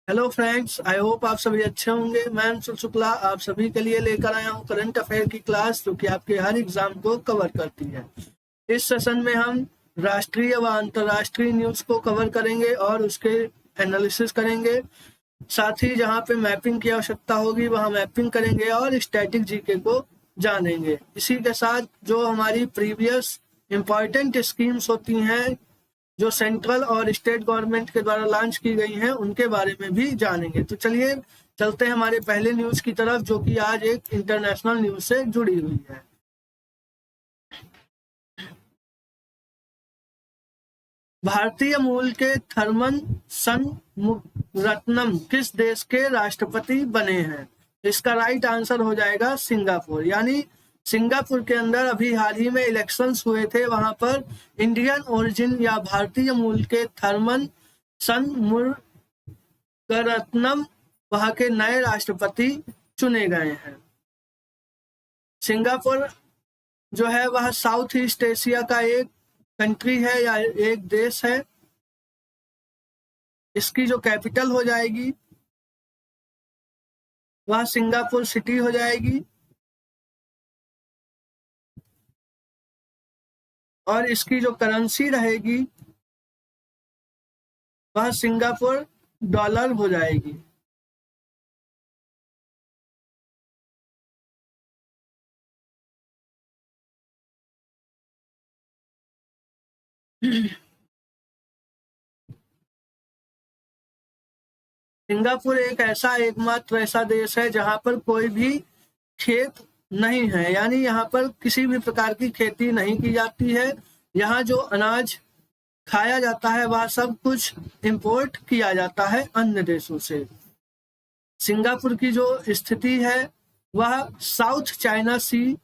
Hello friends, I hope आप सभी अच्छे होंगे। मैं अंशुल शुक्ला आप सभी के लिए लेकर आया हूं करंट अफेयर की क्लास, जो कि आपके हर एग्जाम को कवर करती है। इस सेशन में हम राष्ट्रीय व अंतर्राष्ट्रीय न्यूज को कवर करेंगे और उसके एनालिसिस करेंगे। साथ ही जहां पे मैपिंग की आवश्यकता होगी वहां मैपिंग करेंगे और स्टैटिक जीके को जानेंगे। इसी के साथ जो हमारी प्रीवियस इंपॉर्टेंट स्कीम्स होती हैं जो सेंट्रल और स्टेट गवर्नमेंट के द्वारा लॉन्च की गई हैं उनके बारे में भी जानेंगे। तो चलिए चलते हैं हमारे पहले न्यूज की तरफ, जो कि आज एक इंटरनेशनल न्यूज से जुड़ी हुई है। भारतीय मूल के थर्मन रत्नम किस देश के राष्ट्रपति बने हैं? इसका राइट आंसर हो जाएगा सिंगापुर। यानी सिंगापुर के अंदर अभी हाल ही में इलेक्शंस हुए थे, वहां पर इंडियन ओरिजिन या भारतीय मूल के थर्मन रत्नम वहां के नए राष्ट्रपति चुने गए हैं। सिंगापुर जो है वह साउथ ईस्ट एशिया का एक कंट्री है या एक देश है। इसकी जो कैपिटल हो जाएगी वह सिंगापुर सिटी हो जाएगी और इसकी जो करेंसी रहेगी वह सिंगापुर डॉलर हो जाएगी। सिंगापुर एक एकमात्र ऐसा देश है जहां पर कोई भी खेत नहीं है, यानी यहाँ पर किसी भी प्रकार की खेती नहीं की जाती है। यहाँ जो अनाज खाया जाता है वह सब कुछ इंपोर्ट किया जाता है अन्य देशों से। सिंगापुर की जो स्थिति है वह South China Sea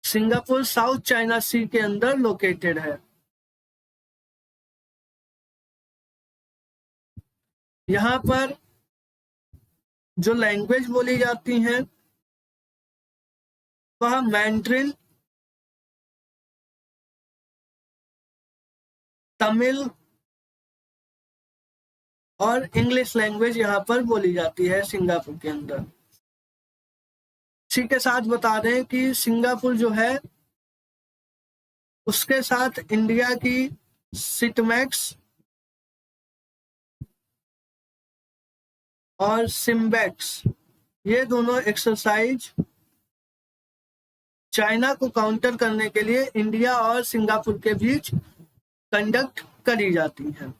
Singapore South China Sea के अंदर लोकेटेड है। यहाँ पर जो लैंग्वेज बोली जाती हैं वह मैंड्रिन, तमिल और इंग्लिश लैंग्वेज यहाँ पर बोली जाती है सिंगापुर के अंदर। इसी के साथ बता दें कि सिंगापुर जो है उसके साथ इंडिया की सिटमैक्स और सिम्बैक्स ये दोनों एक्सरसाइज चाइना को काउंटर करने के लिए इंडिया और सिंगापुर के बीच कंडक्ट करी जाती हैं।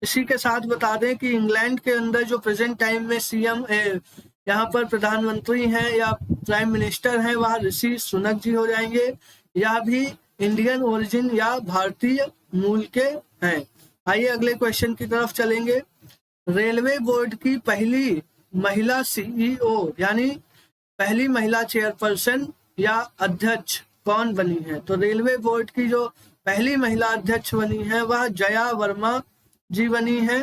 इसी के साथ बता दें कि इंग्लैंड के अंदर जो प्रेजेंट टाइम में सीएम यहाँ पर प्रधानमंत्री हैं या प्राइम मिनिस्टर हैं वह ऋषि सुनक जी हो जाएंगे। यह भी इंडियन ओरिजिन या भारतीय मूल के हैं। आइए अगले क्वेश्चन की तरफ चलेंगे। रेलवे बोर्ड की पहली महिला सीईओ यानी पहली महिला चेयरपर्सन या अध्यक्ष कौन बनी है? तो रेलवे बोर्ड की जो पहली महिला अध्यक्ष बनी है वह जया वर्मा जी बनी है।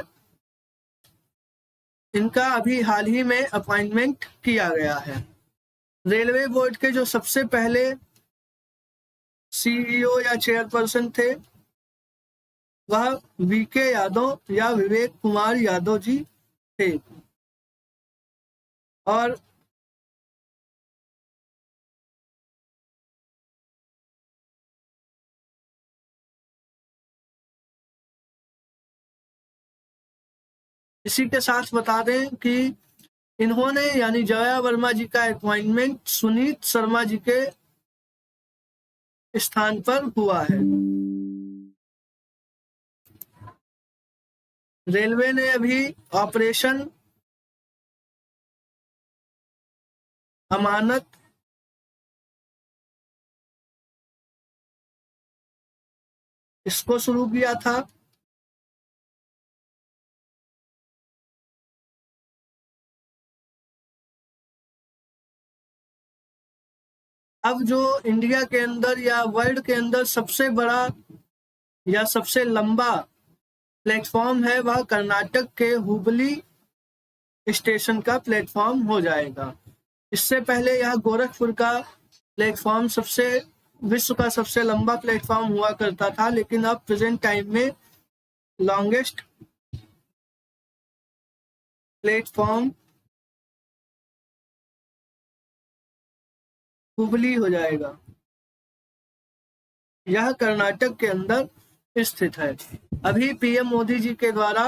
इनका अभी हाल ही में अपॉइंटमेंट किया गया है। रेलवे बोर्ड के जो सबसे पहले सीईओ या चेयरपर्सन थे वह वीके यादव या विवेक कुमार यादव जी थे। और इसी के साथ बता दें कि इन्होंने यानी जया वर्मा जी का अपॉइंटमेंट सुनीत शर्मा जी के स्थान पर हुआ है। रेलवे ने अभी ऑपरेशन अमानत इसको शुरू किया था। अब जो इंडिया के अंदर या वर्ल्ड के अंदर सबसे बड़ा या सबसे लंबा प्लेटफॉर्म है वह कर्नाटक के हुबली स्टेशन का प्लेटफॉर्म हो जाएगा। इससे पहले यह गोरखपुर का प्लेटफॉर्म विश्व का सबसे लंबा प्लेटफॉर्म हुआ करता था, लेकिन अब प्रेजेंट टाइम में लॉन्गेस्ट प्लेटफॉर्म हुबली हो जाएगा। यह कर्नाटक के अंदर स्थित है। अभी पीएम मोदी जी के द्वारा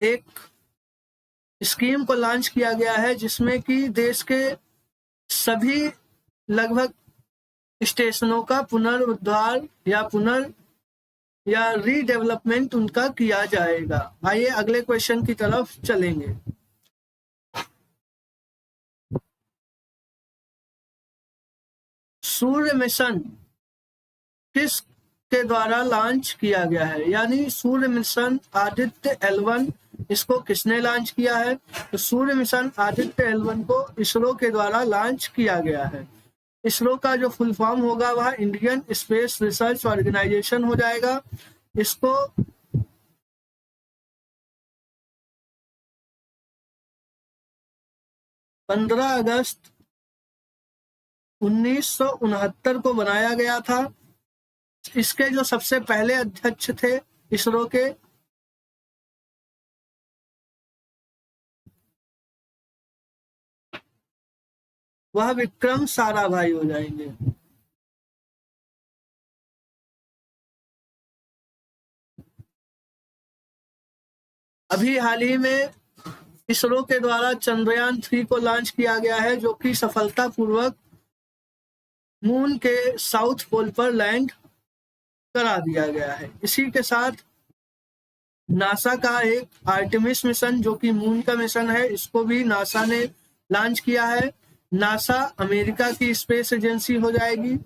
एक स्कीम को लॉन्च किया गया है, जिसमें कि देश के सभी लगभग स्टेशनों का पुनरुद्धार या रीडेवलपमेंट उनका किया जाएगा। आइए अगले क्वेश्चन की तरफ चलेंगे। सूर्य मिशन किस के द्वारा लॉन्च किया गया है? यानी सूर्य मिशन आदित्य L1, इसको किसने लॉन्च किया है? तो सूर्य मिशन आदित्य L1 को इसरो के द्वारा लॉन्च किया गया है। इसरो का जो फुल फॉर्म होगा वह इंडियन स्पेस रिसर्च ऑर्गेनाइजेशन हो जाएगा। इसको 15 अगस्त 1969 को बनाया गया था। इसके जो सबसे पहले अध्यक्ष थे इसरो के, वह विक्रम साराभाई हो जाएंगे। अभी हाल ही में इसरो के द्वारा चंद्रयान 3 को लॉन्च किया गया है, जो कि सफलतापूर्वक मून के साउथ पोल पर लैंड करा दिया गया है। इसी के साथ नासा का एक आर्टेमिस मिशन, जो कि मून का मिशन है, इसको भी नासा ने लॉन्च किया है। नासा अमेरिका की स्पेस एजेंसी हो जाएगी।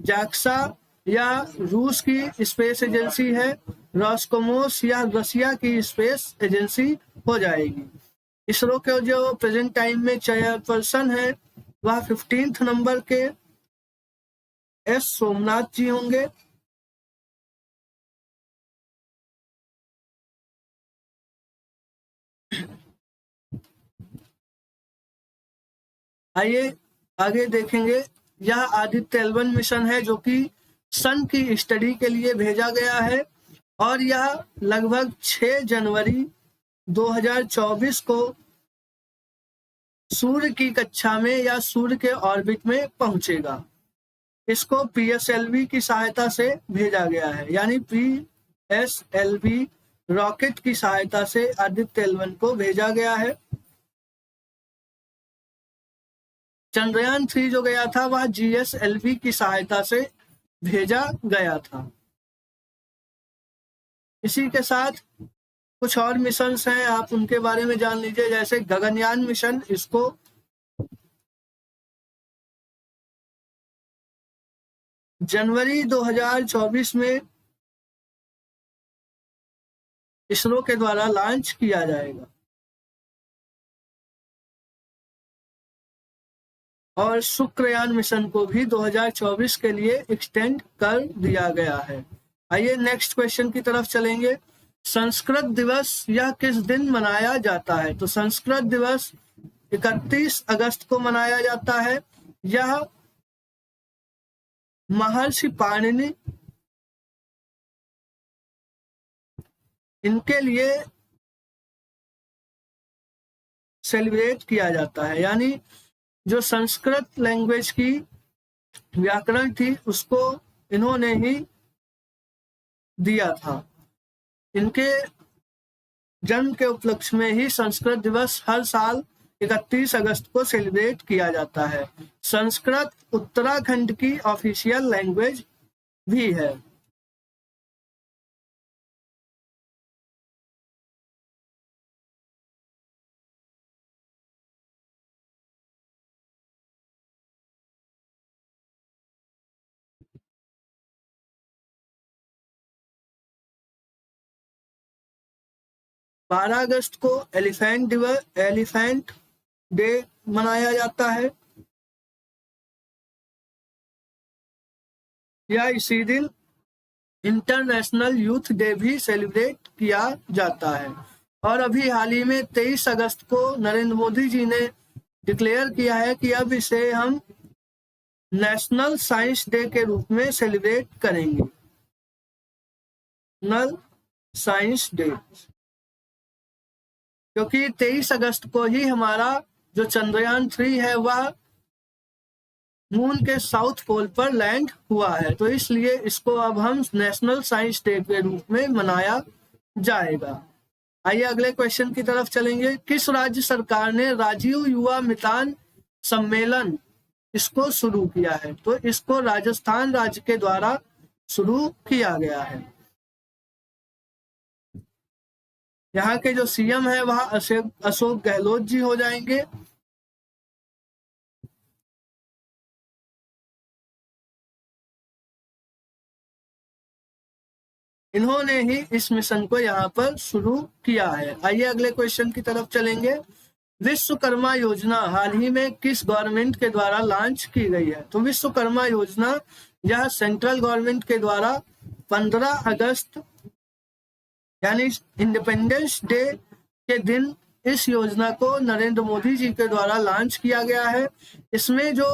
जैक्सा या रूस की स्पेस एजेंसी है। रॉसकोमोस या रसिया की स्पेस एजेंसी हो जाएगी। इसरो के जो प्रेजेंट टाइम में चेयरपर्सन है वह 15th नंबर के एस सोमनाथ जी होंगे। आइए आगे देखेंगे। यह आदित्य L1 मिशन है, जो कि सन की स्टडी के लिए भेजा गया है, और यह लगभग 6 जनवरी 2024 को सूर्य की कक्षा में या सूर्य के ऑर्बिट में पहुंचेगा। इसको PSLV की सहायता से भेजा गया है, यानी PSLV रॉकेट की सहायता से आदित्य L1 को भेजा गया है। चंद्रयान 3 जो गया था वह GSLV की सहायता से भेजा गया था। इसी के साथ कुछ और मिशंस हैं, आप उनके बारे में जान लीजिए। जैसे गगनयान मिशन, इसको जनवरी 2024 में इसरो के द्वारा लॉन्च किया जाएगा। और शुक्रयान मिशन को भी 2024 के लिए एक्सटेंड कर दिया गया है। आइए नेक्स्ट क्वेश्चन की तरफ चलेंगे। संस्कृत दिवस यह किस दिन मनाया जाता है? तो संस्कृत दिवस 31 अगस्त को मनाया जाता है। यह महर्षि पाणिनि इनके लिए सेलिब्रेट किया जाता है, यानी जो संस्कृत लैंग्वेज की व्याकरण थी उसको इन्होंने ही दिया था। इनके जन्म के उपलक्ष्य में ही संस्कृत दिवस हर साल 31 अगस्त को सेलिब्रेट किया जाता है। संस्कृत उत्तराखंड की ऑफिशियल लैंग्वेज भी है। बारह अगस्त को एलिफेंट डे मनाया जाता है। या इसी दिन इंटरनेशनल यूथ डे भी सेलिब्रेट किया जाता है। और अभी हाल ही में 23 अगस्त को नरेंद्र मोदी जी ने डिक्लेयर किया है कि अब इसे हम नेशनल साइंस डे के रूप में सेलिब्रेट करेंगे, नेशनल साइंस डे, क्योंकि 23 अगस्त को ही हमारा जो चंद्रयान 3 है वह मून के साउथ पोल पर लैंड हुआ है, तो इसलिए इसको अब हम नेशनल साइंस डे के रूप में मनाया जाएगा। आइए अगले क्वेश्चन की तरफ चलेंगे। किस राज्य सरकार ने राजीव युवा मितान सम्मेलन इसको शुरू किया है? तो इसको राजस्थान राज्य के द्वारा शुरू किया गया है। यहाँ के जो सीएम है वह अशोक गहलोत जी हो जाएंगे। इन्होंने ही इस मिशन को यहाँ पर शुरू किया है। आइए अगले क्वेश्चन की तरफ चलेंगे। विश्वकर्मा योजना हाल ही में किस गवर्नमेंट के द्वारा लॉन्च की गई है? तो विश्वकर्मा योजना यह सेंट्रल गवर्नमेंट के द्वारा 15 अगस्त यानी इंडिपेंडेंस डे के दिन इस योजना को नरेंद्र मोदी जी के द्वारा लॉन्च किया गया है। इसमें जो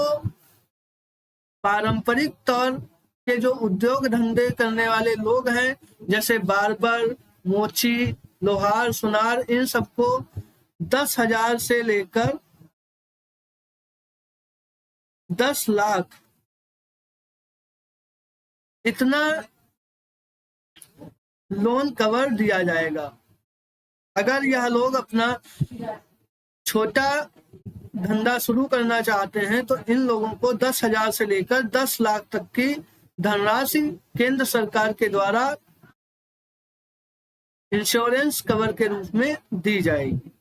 पारंपरिक तौर के जो उद्योग धंधे करने वाले लोग हैं, जैसे बार्बर, मोची, लोहार, सुनार, इन सबको 10,000 से लेकर 10 लाख इतना लोन कवर दिया जाएगा। अगर यह लोग अपना छोटा धंधा शुरू करना चाहते हैं तो इन लोगों को 10,000 से लेकर 10 लाख तक की धनराशि केंद्र सरकार के द्वारा इंश्योरेंस कवर के रूप में दी जाएगी।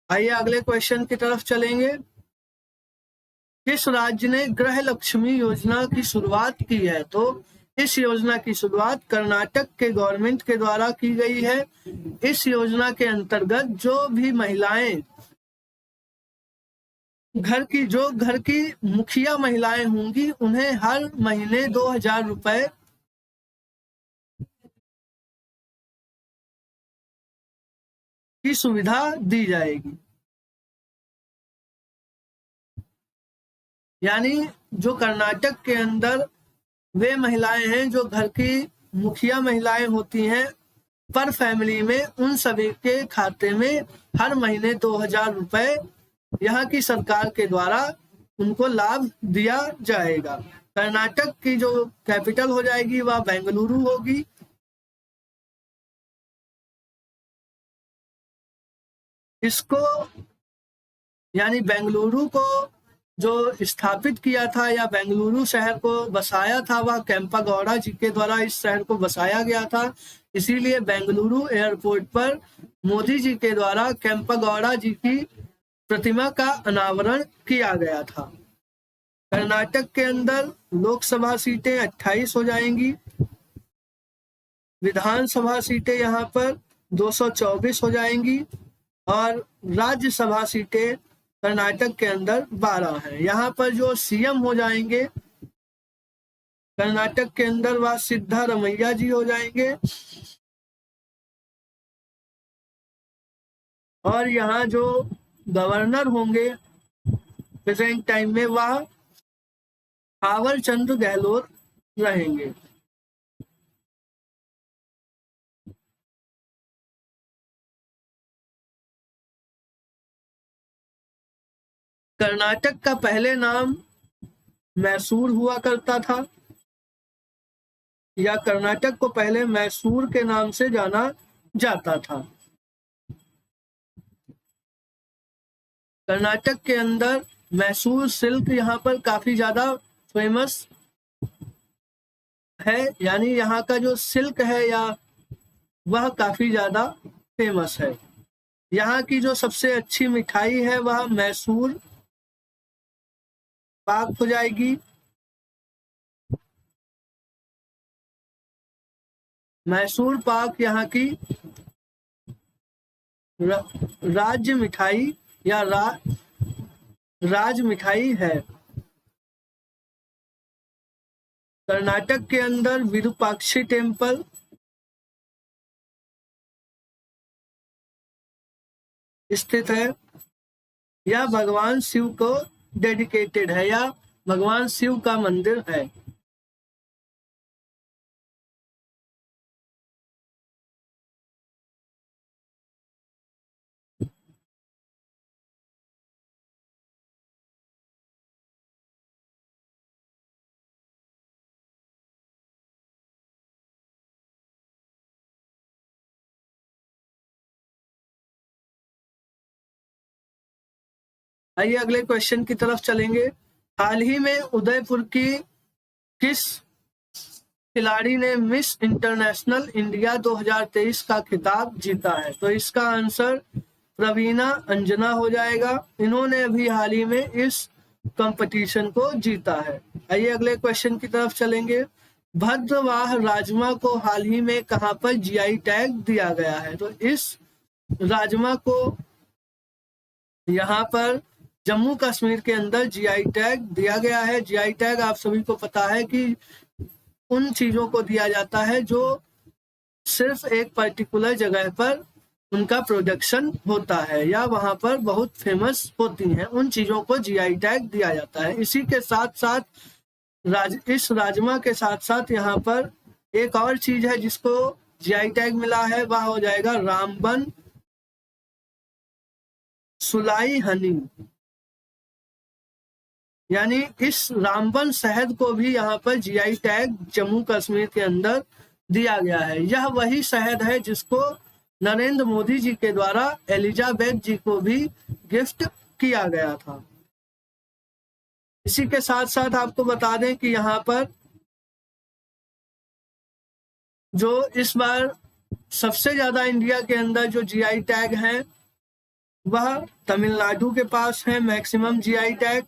आइए अगले क्वेश्चन की तरफ चलेंगे। किस राज्य ने गृह लक्ष्मी योजना की शुरुआत की है? तो इस योजना की शुरुआत कर्नाटक के गवर्नमेंट के द्वारा की गई है। इस योजना के अंतर्गत जो भी महिलाएं घर की मुखिया महिलाएं होंगी उन्हें हर महीने 2,000 रुपए की सुविधा दी जाएगी। यानी जो कर्नाटक के अंदर वे महिलाएं हैं जो घर की मुखिया महिलाएं होती हैं, पर फैमिली में उन सभी के खाते में हर महीने 2,000 रुपए यहाँ की सरकार के द्वारा उनको लाभ दिया जाएगा। कर्नाटक की जो कैपिटल हो जाएगी वह बेंगलुरु होगी। इसको यानी बेंगलुरु को जो स्थापित किया था या बेंगलुरु शहर को बसाया था वह केम्पेगौड़ा जी के द्वारा इस शहर को बसाया गया था। इसीलिए बेंगलुरु एयरपोर्ट पर मोदी जी के द्वारा केम्पेगौड़ा जी की प्रतिमा का अनावरण किया गया था। कर्नाटक के अंदर लोकसभा सीटें 28 हो जाएंगी, विधानसभा सीटें यहाँ पर 224 हो जाएंगी और राज्यसभा सीटें कर्नाटक के अंदर 12 है। यहाँ पर जो सीएम हो जाएंगे कर्नाटक के अंदर वह सिद्धारमैया जी हो जाएंगे और यहाँ जो गवर्नर होंगे प्रेजेंट टाइम में वह थावर चंद गहलोत रहेंगे। कर्नाटक का पहले नाम मैसूर हुआ करता था या कर्नाटक को पहले मैसूर के नाम से जाना जाता था। कर्नाटक के अंदर मैसूर सिल्क यहाँ पर काफी ज्यादा फेमस है, यानी यहाँ का जो सिल्क है या वह काफी ज्यादा फेमस है। यहाँ की जो सबसे अच्छी मिठाई है वह मैसूर पाक हो जाएगी। मैसूर पाक यहाँ की राज्य मिठाई या राज मिठाई है। कर्नाटक के अंदर विरूपाक्षी टेम्पल, स्थित है। यह भगवान शिव को डेडिकेटेड है, या भगवान शिव का मंदिर है। आइए अगले क्वेश्चन की तरफ चलेंगे। हाल ही में उदयपुर की किस खिलाड़ी ने मिस इंटरनेशनल इंडिया 2023 का खिताब जीता है? तो इसका आंसर प्रवीणा अंजना हो जाएगा। इन्होंने अभी हाल ही में इस कंपटीशन को जीता है। आइए अगले क्वेश्चन की तरफ चलेंगे। भद्रवाह राजमा को हाल ही में कहां पर जीआई टैग दिया गया है? तो इस राजमा को यहाँ पर जम्मू कश्मीर के अंदर जीआई टैग दिया गया है। जीआई टैग आप सभी को पता है कि उन चीजों को दिया जाता है जो सिर्फ एक पर्टिकुलर जगह पर उनका प्रोडक्शन होता है या वहां पर बहुत फेमस होती हैं, उन चीजों को जीआई टैग दिया जाता है। इसी के साथ साथ इस राजमा के साथ साथ यहाँ पर एक और चीज है जिसको जीआई टैग मिला है, वह हो जाएगा रामबन सुलाई हनी, यानी इस रामबन शहद को भी यहाँ पर जीआई टैग जम्मू कश्मीर के अंदर दिया गया है। यह वही शहद है जिसको नरेंद्र मोदी जी के द्वारा एलिजाबेथ जी को भी गिफ्ट किया गया था। इसी के साथ साथ आपको बता दें कि यहाँ पर जो इस बार सबसे ज्यादा इंडिया के अंदर जो जीआई टैग हैं वह तमिलनाडु के पास है, मैक्सिमम जीआई टैग।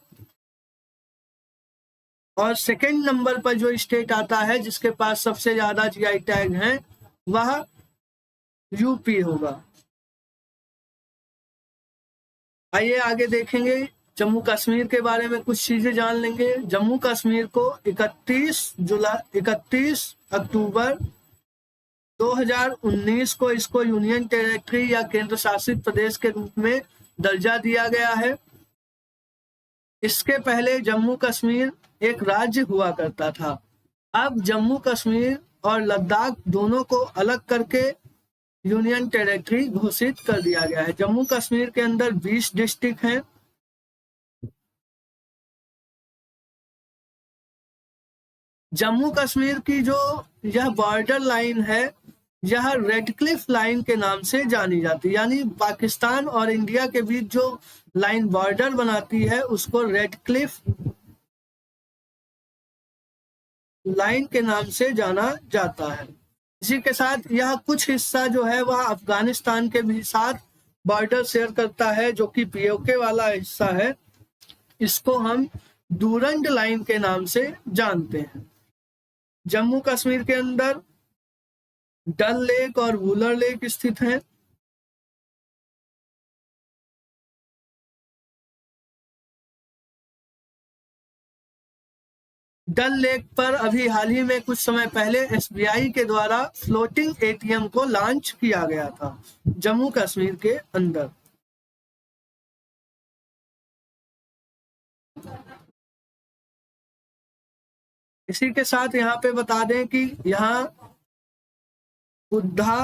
और सेकंड नंबर पर जो स्टेट आता है जिसके पास सबसे ज्यादा जीआई टैग हैं वह यूपी होगा। आइए आगे देखेंगे, जम्मू कश्मीर के बारे में कुछ चीजें जान लेंगे। जम्मू कश्मीर को 31 अक्टूबर 2019 को इसको यूनियन टेरिटरी या केंद्र शासित प्रदेश के रूप में दर्जा दिया गया है। इसके पहले जम्मू कश्मीर एक राज्य हुआ करता था। अब जम्मू कश्मीर और लद्दाख दोनों को अलग करके यूनियन टेरिटरी घोषित कर दिया गया है। जम्मू कश्मीर के अंदर 20 डिस्ट्रिक्ट हैं। जम्मू कश्मीर की जो यह बॉर्डर लाइन है यह रेड क्लिफ लाइन के नाम से जानी जाती है, यानी पाकिस्तान और इंडिया के बीच जो लाइन बॉर्डर बनाती है उसको रेड क्लिफ लाइन के नाम से जाना जाता है। इसी के साथ यह कुछ हिस्सा जो है वह अफगानिस्तान के भी साथ बॉर्डर शेयर करता है, जो कि पीओके वाला हिस्सा है। इसको हम डूरंड लाइन के नाम से जानते हैं। जम्मू कश्मीर के अंदर डल लेक और वुलर लेक स्थित हैं। डल लेक पर अभी हाल ही में कुछ समय पहले एसबीआई के द्वारा फ्लोटिंग एटीएम को लॉन्च किया गया था जम्मू कश्मीर के अंदर। इसी के साथ यहाँ पे बता दें कि यहाँ बुद्धा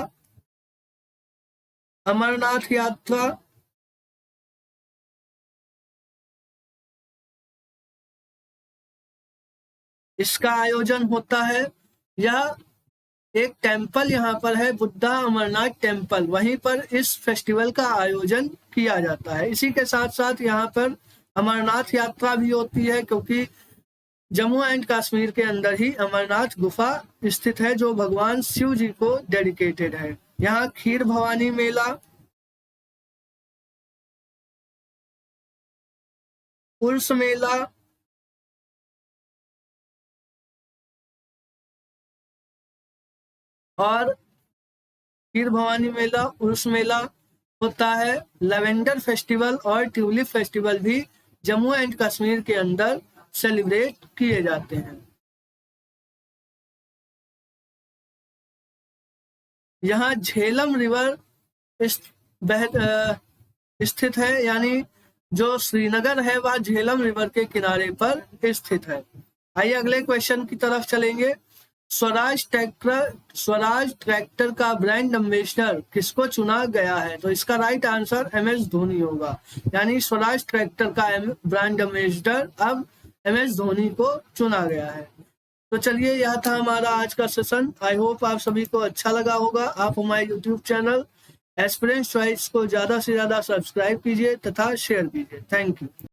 अमरनाथ यात्रा इसका आयोजन होता है। यह एक टेम्पल यहाँ पर है, बुद्धा अमरनाथ टेम्पल, वहीं पर इस फेस्टिवल का आयोजन किया जाता है। इसी के साथ साथ यहाँ पर अमरनाथ यात्रा भी होती है, क्योंकि जम्मू एंड कश्मीर के अंदर ही अमरनाथ गुफा स्थित है जो भगवान शिव जी को डेडिकेटेड है। यहाँ खीर भवानी मेला, उर्स मेला, और खीर भवानी मेला, उर्स मेला होता है। लेवेंडर फेस्टिवल और ट्यूलिप फेस्टिवल भी जम्मू एंड कश्मीर के अंदर सेलिब्रेट किए जाते हैं। यहाँ झेलम रिवर स्थित है, यानी जो श्रीनगर है वह झेलम रिवर के किनारे पर स्थित है। आइए अगले क्वेश्चन की तरफ चलेंगे। स्वराज ट्रैक्टर का ब्रांड एम्बेसडर किसको चुना गया है? तो इसका राइट आंसर MS धोनी होगा, यानी स्वराज ट्रैक्टर का ब्रांड एम्बेसडर अब MS धोनी को चुना गया है। तो चलिए, यह था हमारा आज का सेशन। आई होप आप सभी को अच्छा लगा होगा। आप हमारे यूट्यूब चैनल एस्पिरेंट्स चॉइस को ज़्यादा से ज़्यादा सब्सक्राइब कीजिए तथा शेयर कीजिए। Thank you.